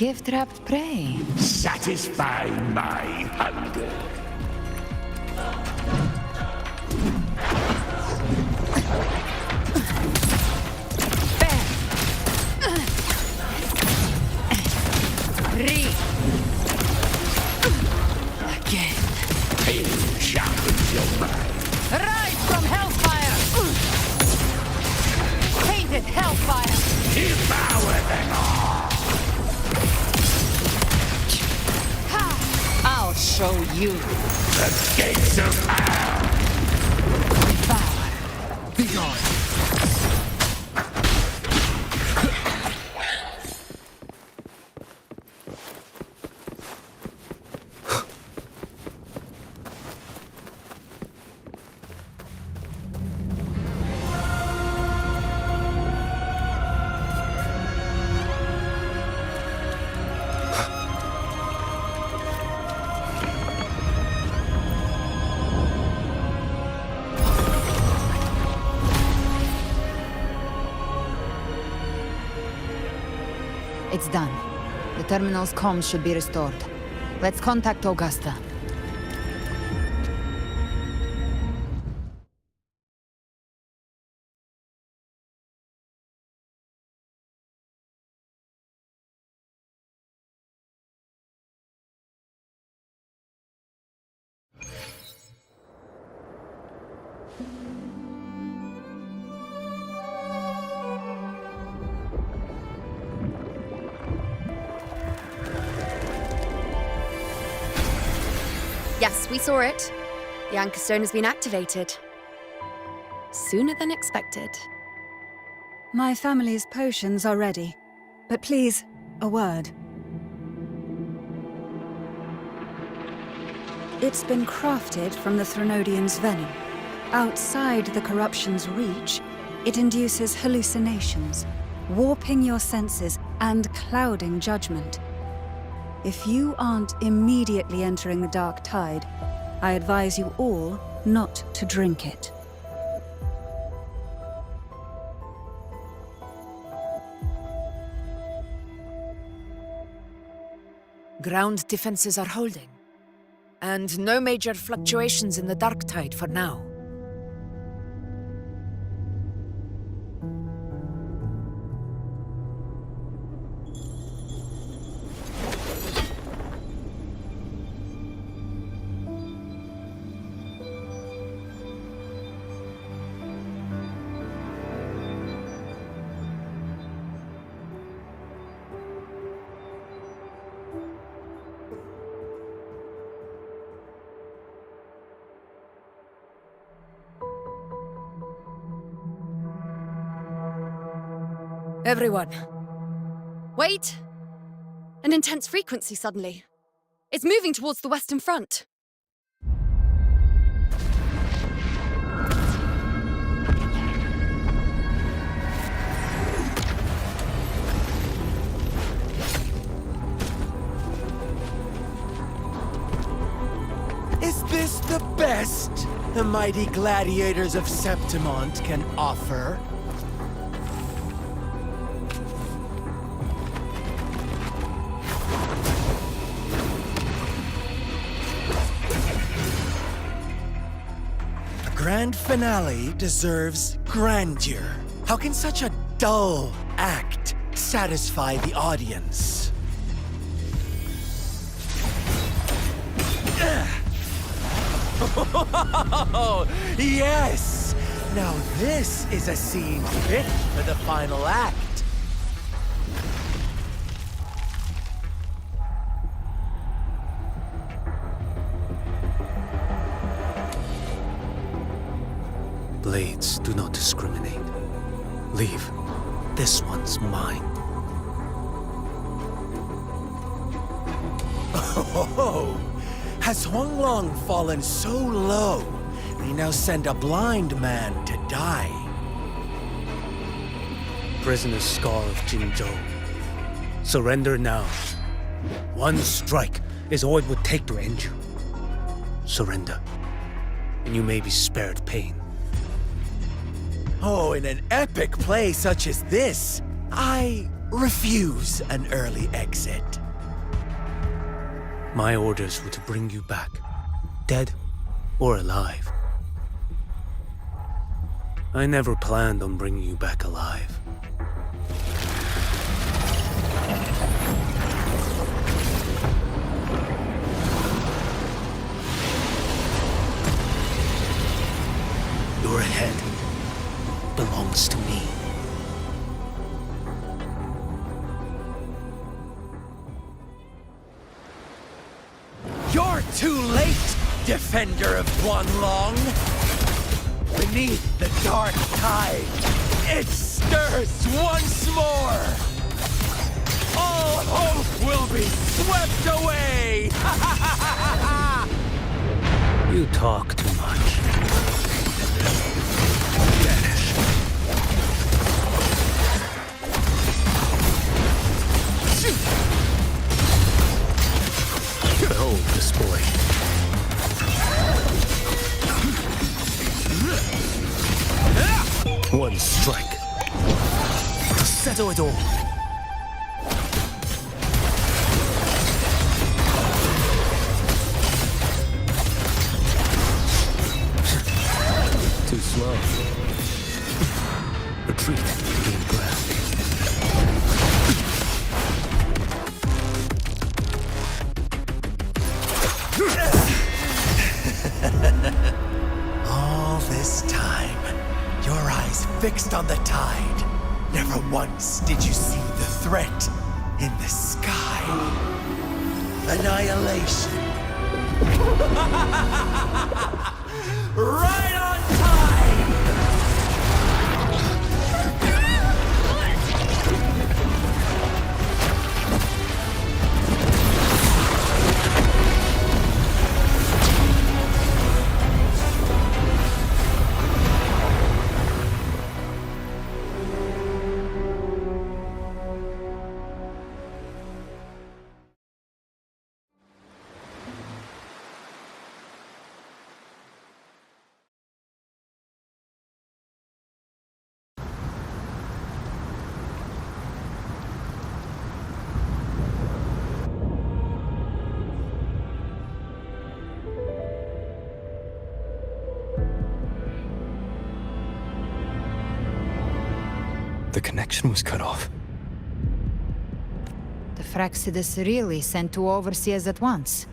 Gift-wrapped prey. Satisfy my hunger. Again. Pain sharpens your mind. Rise from hellfire! Painted hellfire! Devour them all! I'll show you. The gates of hell! Devour. Be gone! It's done. The terminal's comms should be restored. Let's contact Augusta. Yes, we saw it. The anchor stone has been activated. Sooner than expected. My family's potions are ready. But please, a word. It's been crafted from the Threnodian's venom. Outside the corruption's reach, it induces hallucinations, warping your senses and clouding judgment. If you aren't immediately entering the dark tide, I advise you all not to drink it. Ground defenses are holding, and no major fluctuations in the dark tide for now. Everyone. Wait! An intense frequency suddenly. It's moving towards the Western Front. Is this the best the mighty gladiators of Septimont can offer? A grand finale deserves grandeur. How can such a dull act satisfy the audience? Oh, yes! Now this is a scene fit for the final act. Blades do not discriminate. Leave. This one's mine. Oh, has Huanglong fallen so low, they now send a blind man to die? Prisoner Scar of Jinzhou. Surrender now. One strike is all it would take to end you. Surrender, and you may be spared pain. Oh, in an epic play such as this, I refuse an early exit. My orders were to bring you back, dead or alive. I never planned on bringing you back alive. Your head belongs to me. You're too late, defender of Guanlong! Beneath the dark tide, it stirs once more! All hope will be swept away! You talk too much. Vanish. Behold this boy. One strike to settle it all. Too slow. Retreat to gain ground. All this time, your eyes fixed on the tide. Never once did you see the threat in the sky. Annihilation. Right on time! The connection was cut off. The Fraxidus really sent two overseers at once.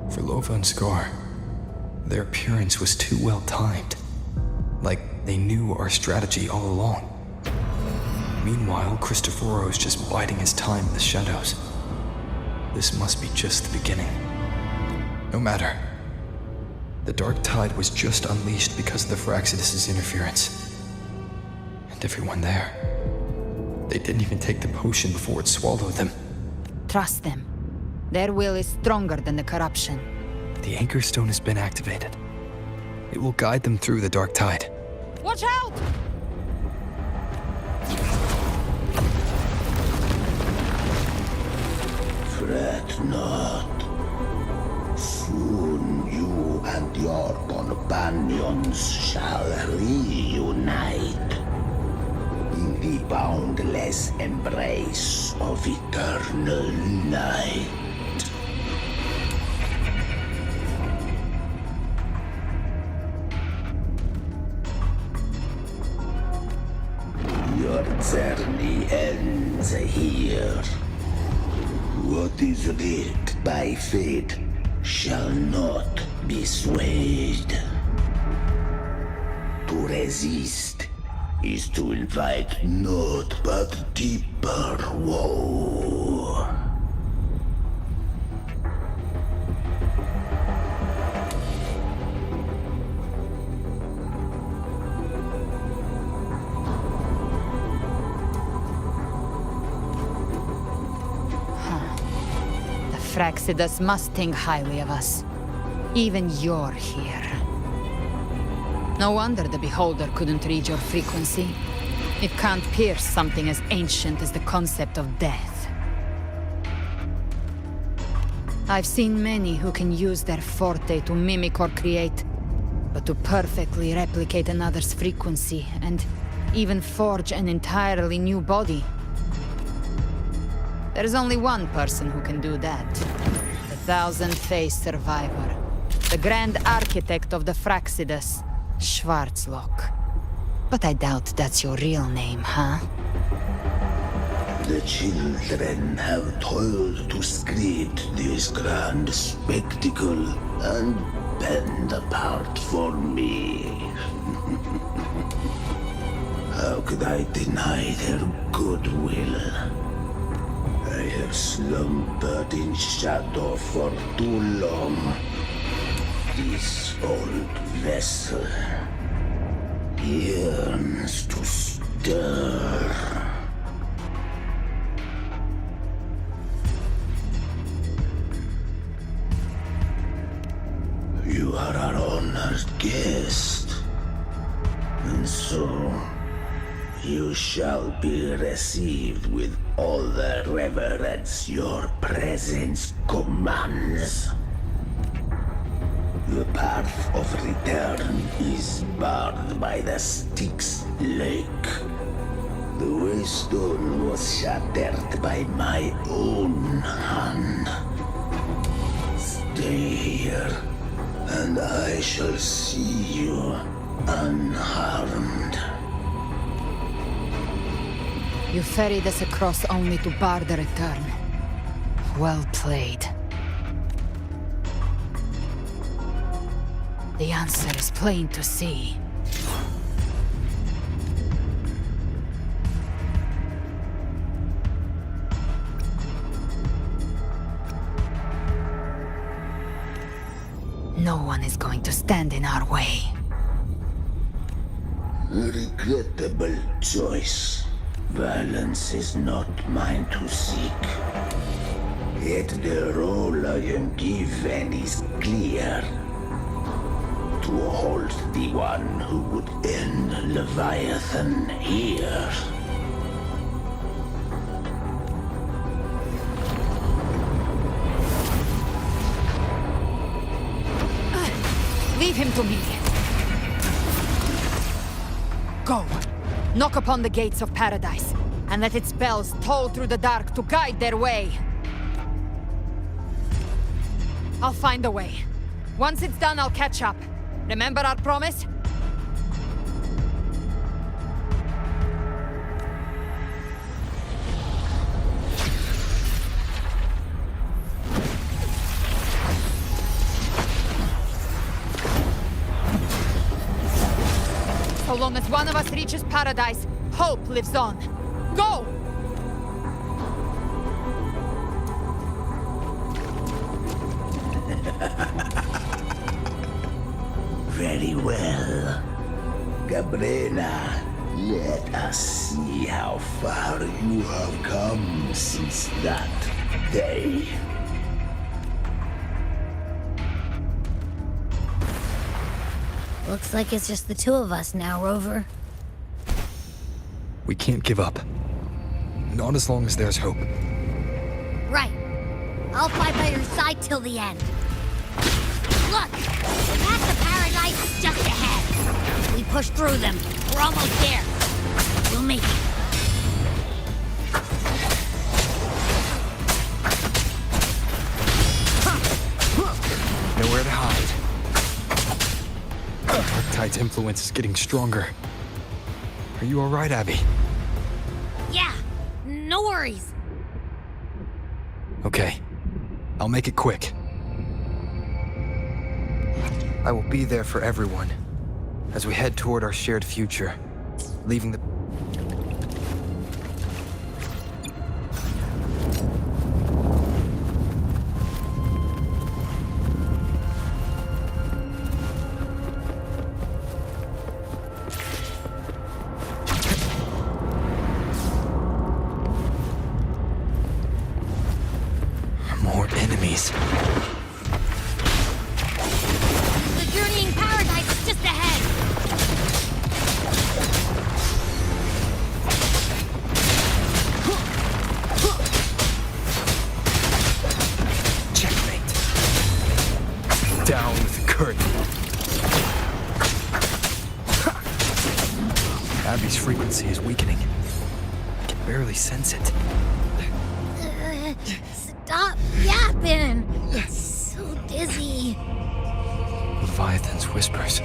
For Lova and Scar, their appearance was too well timed. Like they knew our strategy all along. Meanwhile, Cristoforo's just biding his time in the shadows. This must be just the beginning. No matter. The Dark Tide was just unleashed because of the Fraxidus' interference. And everyone there. They didn't even take the potion before it swallowed them. Trust them. Their will is stronger than the corruption. The Anchor Stone has been activated. It will guide them through the Dark Tide. Watch out! Fret not. Soon you and your companions shall reunite in the boundless embrace of eternal night. Your journey ends here. What is writ by fate shall not be swayed. To resist is to invite naught but deeper woe. Fraxidus must think highly of us. Even you're here. No wonder the Beholder couldn't read your frequency. It can't pierce something as ancient as the concept of death. I've seen many who can use their forte to mimic or create, but to perfectly replicate another's frequency and even forge an entirely new body. There's only one person who can do that. The thousand-faced survivor. The grand architect of the Fraxidus, Schwarzlock. But I doubt that's your real name, huh? The children have toiled to script this grand spectacle and bend apart for me. How could I deny their goodwill? I have slumbered in shadow for too long. This old vessel yearns to stir. You are our honored guest, and so you shall be received with all the reverence your presence commands. The path of return is barred by the Styx Lake. The waystone was shattered by my own hand. Stay here, and I shall see you unharmed. You ferried us across only to bar the return. Well played. The answer is plain to see. No one is going to stand in our way. A regrettable choice. Violence is not mine to seek. Yet the role I am given is clear. To hold the one who would end Leviathan here. Leave him to me. Go. Knock upon the gates of paradise, and let its bells toll through the dark to guide their way. I'll find a way. Once it's done, I'll catch up. Remember our promise? So long as one of us reaches paradise, hope lives on. Go! Very well. Gabrena, let us see how far you have come since that day. Looks like it's just the two of us now, Rover. We can't give up. Not as long as there's hope. Right. I'll fight by your side till the end. Look! The path to paradise is just ahead. We push through them. We're almost there. We'll make it. Nowhere to hide. Darktide's influence is getting stronger. Are you alright, Abby? Yeah, no worries. Okay. I'll make it quick. I will be there for everyone as we head toward our shared future, leaving the... More enemies. The journeying paradise is just ahead. Checkmate. Down with the curtain. Abby's frequency is weakening. I can barely sense it. Stop yapping! So dizzy. Leviathan's whispers.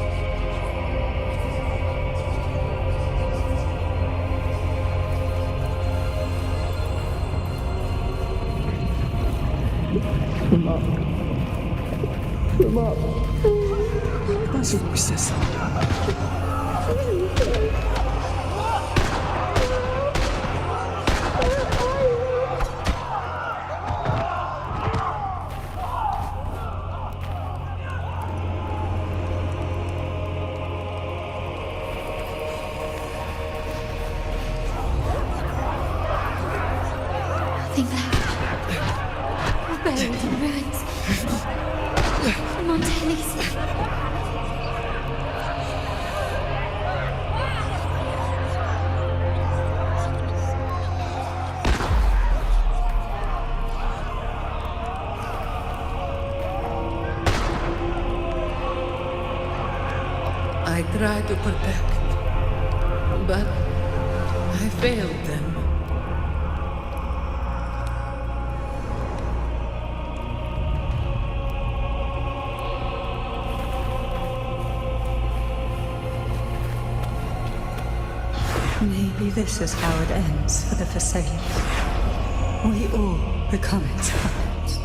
Those voices. Nothing left. We're buried in ruins. Come on, Denise. I tried to protect, but I failed them. Maybe this is how it ends for the Forsaken. We all become its puppets.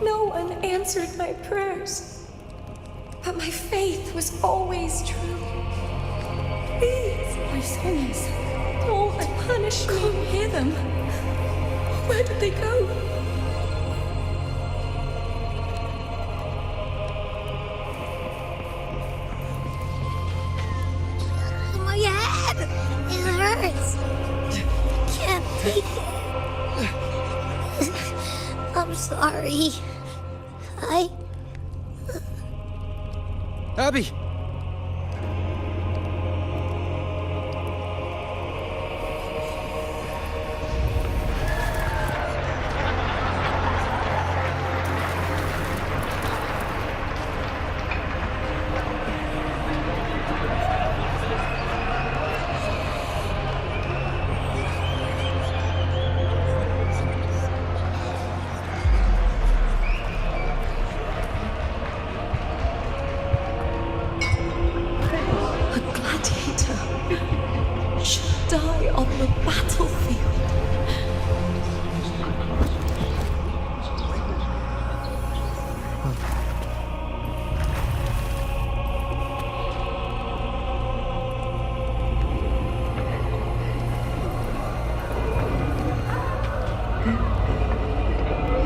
No one answered my prayers, but my faith was always true. Please, my sons, don't punish me. Can't hear them. Where did they go? My head! It hurts! Can't take it. I'm sorry. Abby! Die on the battlefield.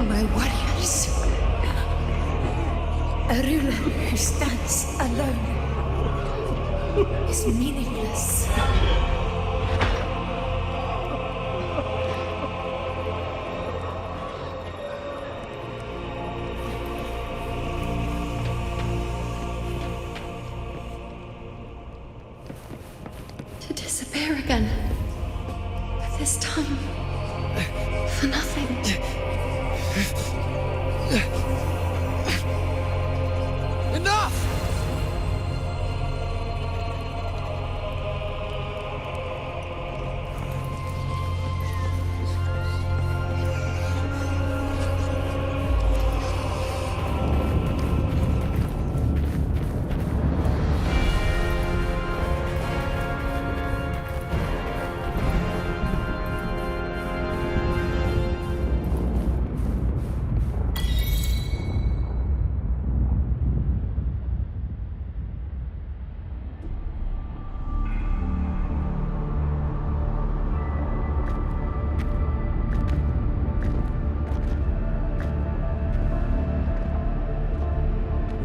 My warriors. A ruler who stands alone is meaningless. To disappear again. But this time, for nothing. Enough!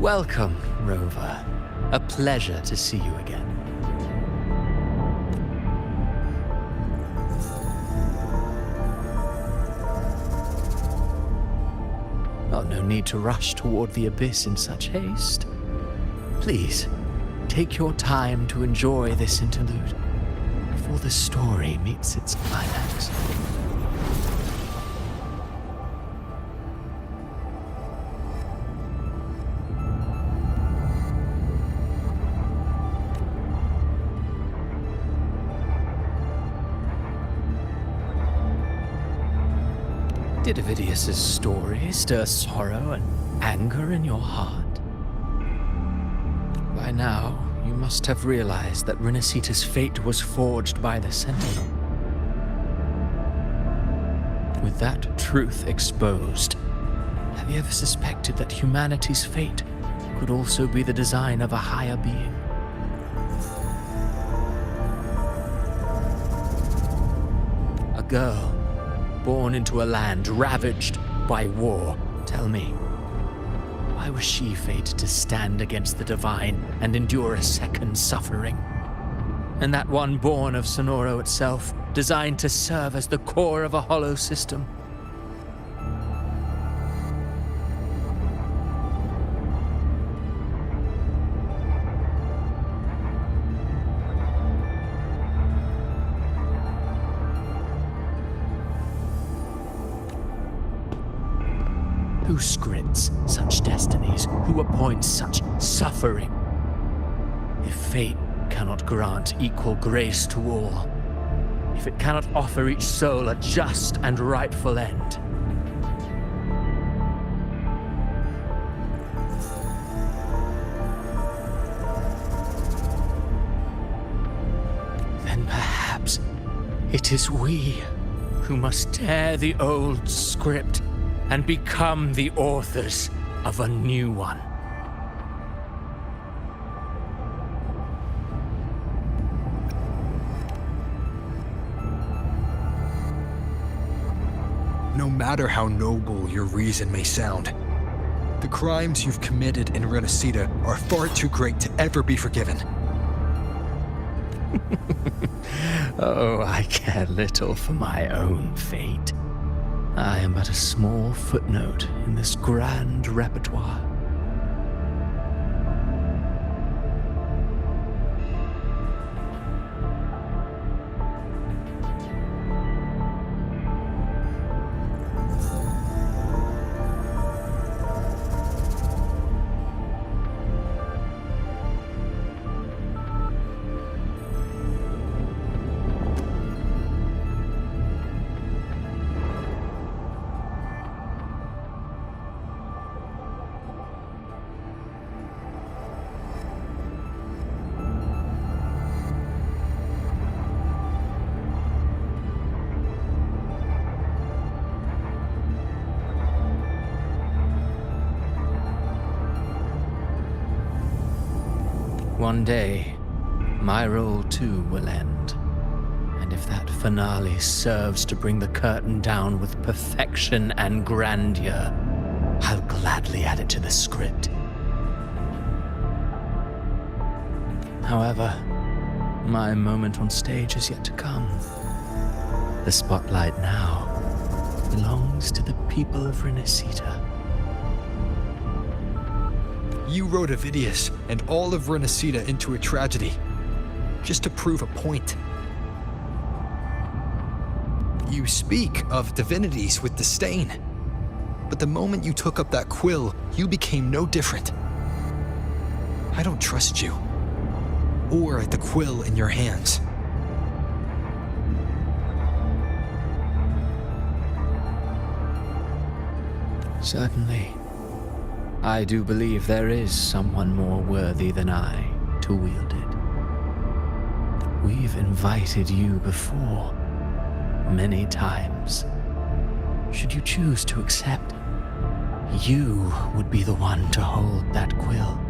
Welcome, Rover. A pleasure to see you again. Oh, no need to rush toward the abyss in such haste. Please, take your time to enjoy this interlude before the story meets its climax. Did Avidius's story stir sorrow and anger in your heart? By now, you must have realized that Renacita's fate was forged by the Sentinel. With that truth exposed, have you ever suspected that humanity's fate could also be the design of a higher being? A girl born into a land ravaged by war. Tell me, why was she fated to stand against the divine and endure a second suffering? And that one born of Sonoro itself, designed to serve as the core of a hollow system? Who scripts such destinies? Who appoints such suffering? If fate cannot grant equal grace to all, if it cannot offer each soul a just and rightful end, then perhaps it is we who must tear the old script and become the authors of a new one. No matter how noble your reason may sound, the crimes you've committed in Renacita are far too great to ever be forgiven. Oh, I care little for my own fate. I am but a small footnote in this grand repertoire. One day, my role too will end. And if that finale serves to bring the curtain down with perfection and grandeur, I'll gladly add it to the script. However, my moment on stage is yet to come. The spotlight now belongs to the people of Renacita. You wrote Avidius and all of Renacita into a tragedy, just to prove a point. You speak of divinities with disdain, but the moment you took up that quill, you became no different. I don't trust you, or the quill in your hands. Certainly. I do believe there is someone more worthy than I to wield it. We've invited you before, many times. Should you choose to accept, you would be the one to hold that quill.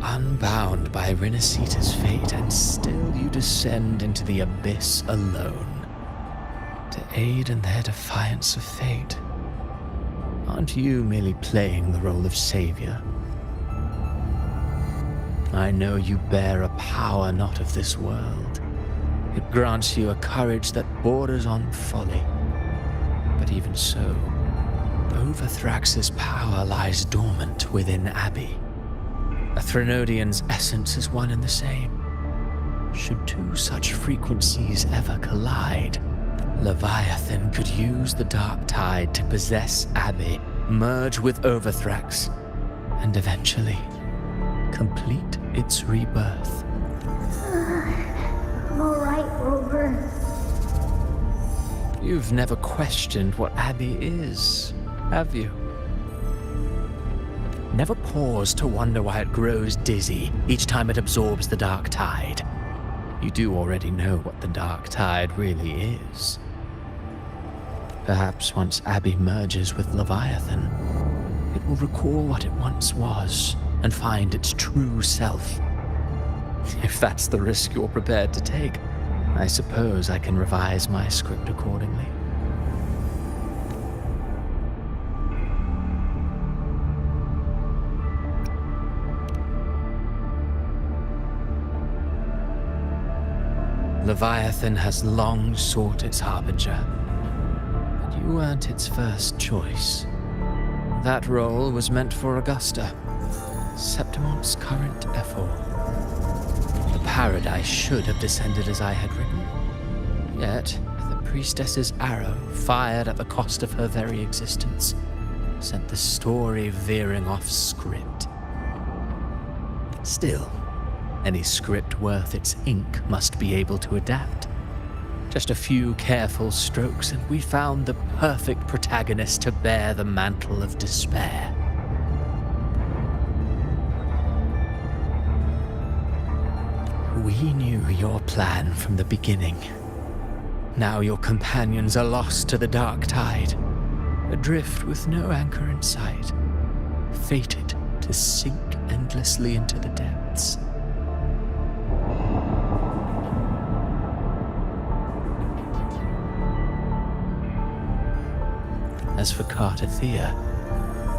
Unbound by Renacita's fate, and still you descend into the abyss alone, to aid in their defiance of fate. Aren't you merely playing the role of savior? I know you bear a power not of this world. It grants you a courage that borders on folly. But even so, Overthrax's power lies dormant within Abby. A Threnodian's essence is one and the same. Should two such frequencies ever collide, Leviathan could use the dark tide to possess Abby, merge with Overthrax, and eventually complete its rebirth. I'm alright, Rover. You've never questioned what Abby is, have you? Never paused to wonder why it grows dizzy each time it absorbs the dark tide. You do already know what the dark tide really is. Perhaps once Abby merges with Leviathan, it will recall what it once was and find its true self. If that's the risk you're prepared to take, I suppose I can revise my script accordingly. Leviathan has long sought its harbinger, but you weren't its first choice. That role was meant for Augusta, Septimon's current Ephor. The paradise should have descended as I had written. Yet, the priestess's arrow, fired at the cost of her very existence, sent the story veering off script. Still, any script worth its ink must be able to adapt. Just a few careful strokes and we found the perfect protagonist to bear the mantle of despair. We knew your plan from the beginning. Now your companions are lost to the dark tide, adrift with no anchor in sight, fated to sink endlessly into the depths. As for Cartathea,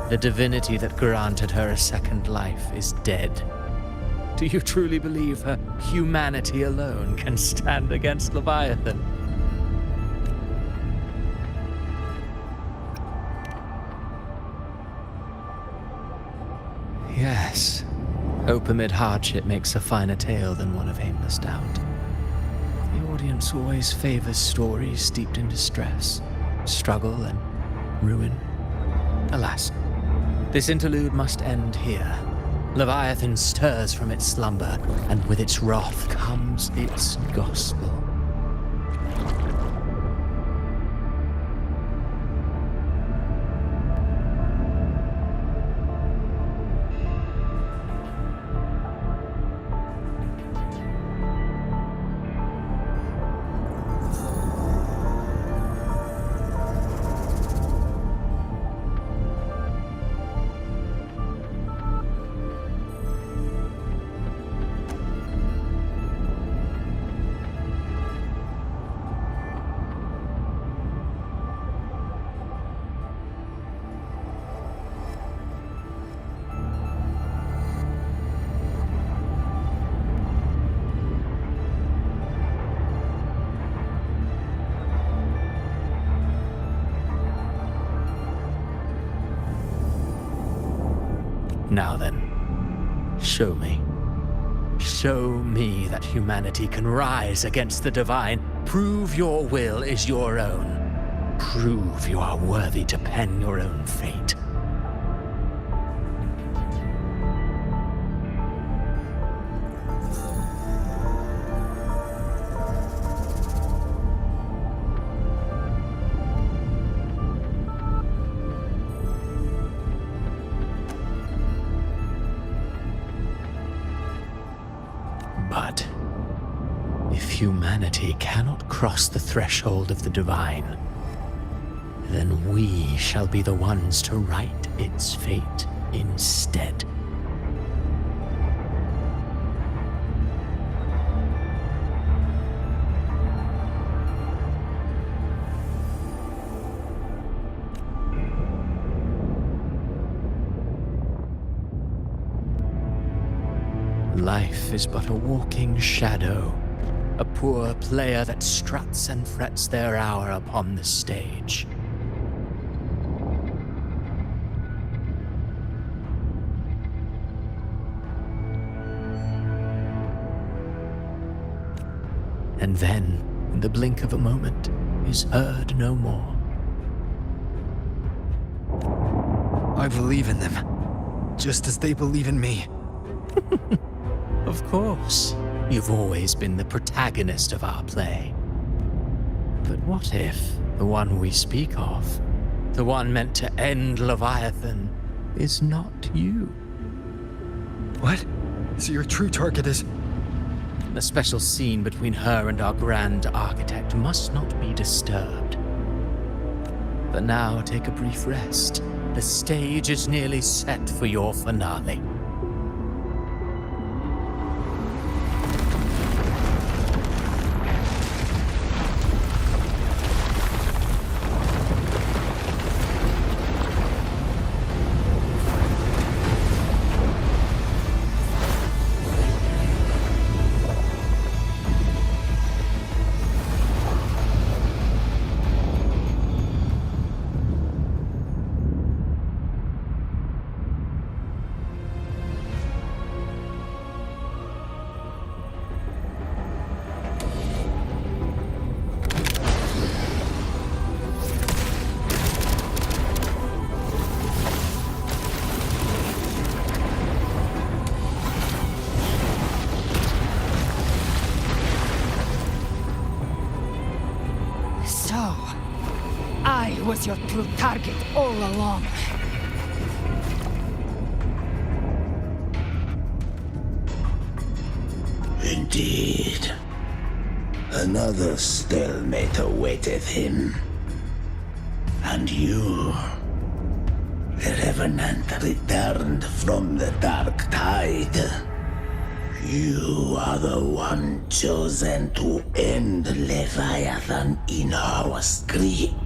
the divinity that granted her a second life is dead. Do you truly believe her humanity alone can stand against Leviathan? Yes, hope amid hardship makes a finer tale than one of aimless doubt. The audience always favors stories steeped in distress, struggle, and ruin. Alas, this interlude must end here. Leviathan stirs from its slumber, and with its wrath comes its gospel. Now then, show me. Show me that humanity can rise against the divine. Prove your will is your own. Prove you are worthy to pen your own fate. But if humanity cannot cross the threshold of the divine, then we shall be the ones to right its fate instead. Life is but a walking shadow, A poor player that struts and frets their hour upon the stage. And then, in the blink of a moment, is heard no more. I believe in them, just as they believe in me. Of course. You've always been the protagonist of our play. But what if the one we speak of, the one meant to end Leviathan, is not you? What? So your true target is... The special scene between her and our Grand Architect must not be disturbed. But now take a brief rest. The stage is nearly set for your finale. I was your true target all along. Indeed. Another stalemate awaited him. And you, the Revenant, returned from the Dark Tide. You are the one chosen to end Leviathan in our script.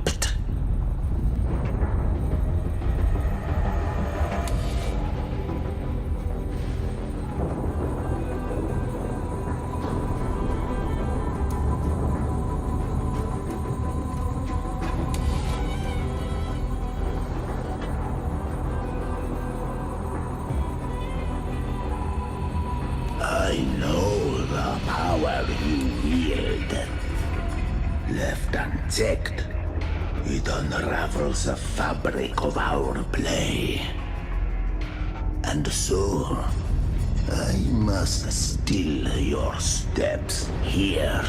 I know the power you wield. Left unchecked, it unravels the fabric of our play. And so, I must still your steps here.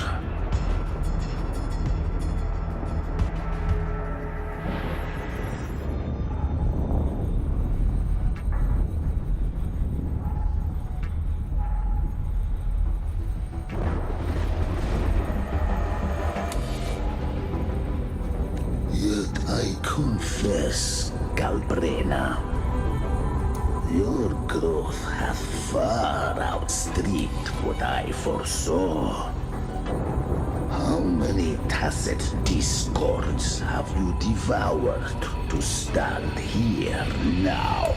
Yet I confess, Galbrena, your growth hath far outstripped what I foresaw. How many tacit discords have you devoured to stand here now?